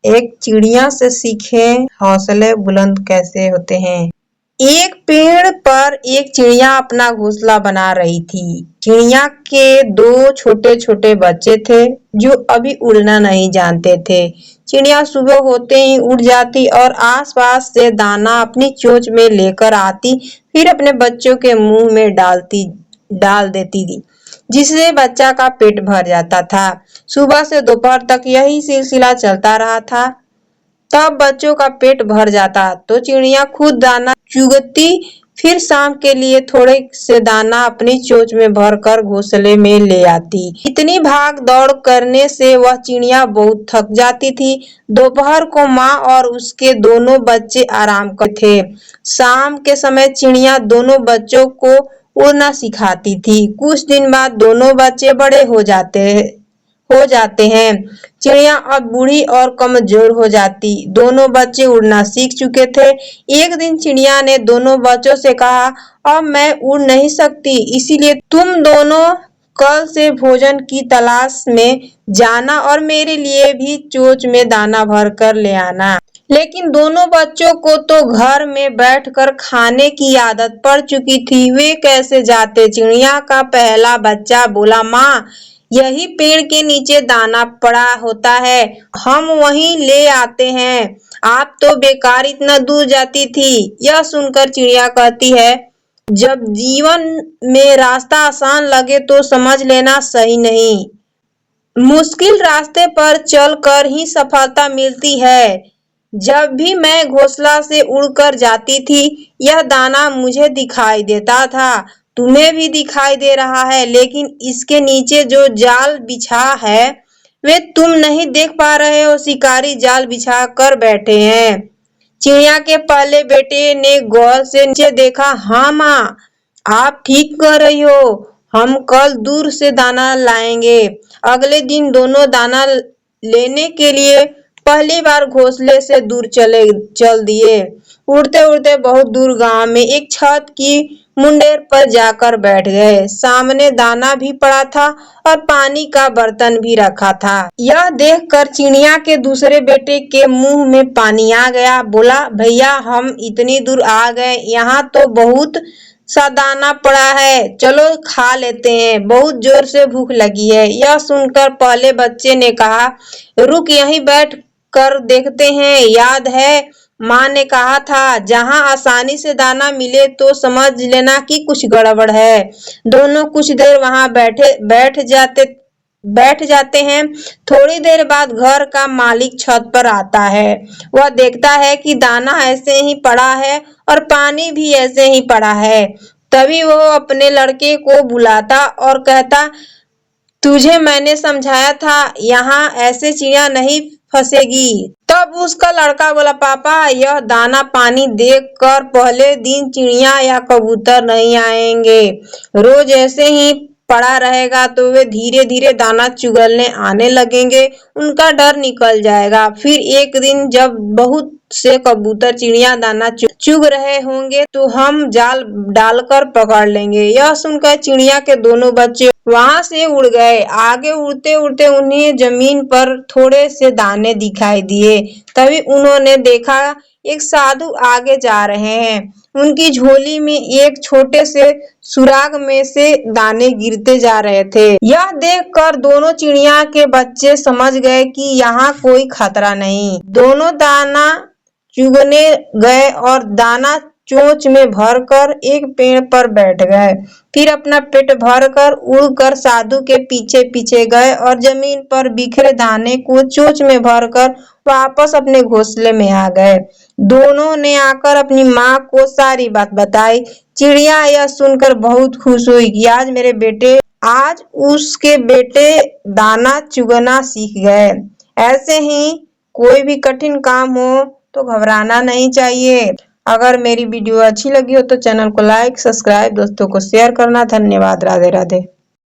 एक चिड़िया से सीखें हौसले बुलंद कैसे होते हैं। एक पेड़ पर एक चिड़िया अपना घोंसला बना रही थी। चिड़िया के दो छोटे छोटे बच्चे थे जो अभी उड़ना नहीं जानते थे। चिड़िया सुबह होते ही उड़ जाती और आसपास से दाना अपनी चोंच में लेकर आती, फिर अपने बच्चों के मुंह में डाल देती थी, जिससे बच्चा का पेट भर जाता था। सुबह से दोपहर तक यही सिलसिला चलता रहा था। तब बच्चों का पेट भर जाता तो चिड़िया खुद दाना चुगती, फिर शाम के लिए थोड़े से दाना अपनी चोंच में भरकर घोंसले में ले आती। इतनी भाग दौड़ करने से वह चिड़िया बहुत थक जाती थी। दोपहर को माँ और उसके दोनों बच्चे आराम करते थे। शाम के समय चिड़िया दोनों बच्चों को उड़ना सिखाती थी। कुछ दिन बाद दोनों बच्चे बड़े हो जाते हैं। चिड़िया अब बूढ़ी और कमजोर हो जाती। दोनों बच्चे उड़ना सीख चुके थे। एक दिन चिड़िया ने दोनों बच्चों से कहा, अब मैं उड़ नहीं सकती, इसीलिए तुम दोनों कल से भोजन की तलाश में जाना और मेरे लिए भी चोंच में दाना भर कर ले आना। लेकिन दोनों बच्चों को तो घर में बैठकर खाने की आदत पड़ चुकी थी, वे कैसे जाते। चिड़िया का पहला बच्चा बोला, माँ, यही पेड़ के नीचे दाना पड़ा होता है, हम वहीं ले आते हैं। आप तो बेकार इतना दूर जाती थी। यह सुनकर चिड़िया कहती है, जब जीवन में रास्ता आसान लगे तो समझ लेना सही नहीं, मुश्किल रास्ते पर चलकर ही सफलता मिलती है। जब भी मैं घोंसला से उड़कर जाती थी, यह दाना मुझे दिखाई देता था, तुम्हें भी दिखाई दे रहा है, लेकिन इसके नीचे जो जाल बिछा है वे तुम नहीं देख पा रहे हो। शिकारी जाल बिछा कर बैठे हैं। चिड़िया के पहले बेटे ने गौर से नीचे देखा। हाँ माँ, आप ठीक कह रही हो, हम कल दूर से दाना लाएंगे। अगले दिन दोनों दाना लेने के लिए पहली बार घोंसले से दूर चल दिए। उड़ते उड़ते बहुत दूर गांव में एक छत की मुंडेर पर जाकर बैठ गए। सामने दाना भी पड़ा था और पानी का बर्तन भी रखा था। यह देखकर चिड़िया के दूसरे बेटे के मुंह में पानी आ गया। बोला, भैया, हम इतनी दूर आ गए, यहाँ तो बहुत सा दाना पड़ा है, चलो खा लेते हैं, बहुत जोर से भूख लगी है। यह सुनकर पहले बच्चे ने कहा, रुक, यहीं बैठ कर देखते हैं। याद है माँ ने कहा था, जहाँ आसानी से दाना मिले तो समझ लेना कि कुछ गड़बड़ है। दोनों कुछ देर वहां बैठ जाते हैं। थोड़ी देर बाद घर का मालिक छत पर आता है। वह देखता है कि दाना ऐसे ही पड़ा है और पानी भी ऐसे ही पड़ा है। तभी वो अपने लड़के को बुलाता और कहता, तुझे मैंने समझाया था, यहाँ ऐसे चिड़िया नहीं फंसेगी। तब उसका लड़का बोला, पापा, यह दाना पानी देखकर पहले दिन चिड़िया या कबूतर नहीं आएंगे। रोज ऐसे ही पड़ा रहेगा तो वे धीरे धीरे दाना चुगलने आने लगेंगे, उनका डर निकल जाएगा। फिर एक दिन जब बहुत से कबूतर चिड़िया दाना चुग रहे होंगे तो हम जाल डालकर पकड़ लेंगे। यह सुनकर चिड़िया के दोनों बच्चे वहां से उड़ गए। आगे उड़ते उड़ते उन्हें जमीन पर थोड़े से दाने दिखाई दिए। तभी उन्होंने देखा एक साधु आगे जा रहे हैं। उनकी झोली में एक छोटे से सुराग में से दाने गिरते जा रहे थे। यह देखकर दोनों चिड़िया के बच्चे समझ गए कि यहाँ कोई खतरा नहीं। दोनों दाना चुगने गए और दाना चोंच में भरकर एक पेड़ पर बैठ गए। फिर अपना पेट भरकर उड़कर साधु के पीछे पीछे गए और जमीन पर बिखरे दाने को चोंच में भरकर वापस अपने घोंसले में आ गए। दोनों ने आकर अपनी माँ को सारी बात बताई। चिड़िया यह सुनकर बहुत खुश हुई कि आज उसके बेटे दाना चुगना सीख गए। ऐसे ही कोई भी कठिन काम हो तो घबराना नहीं चाहिए। अगर मेरी वीडियो अच्छी लगी हो तो चैनल को लाइक, सब्सक्राइब, दोस्तों को शेयर करना। धन्यवाद। राधे राधे।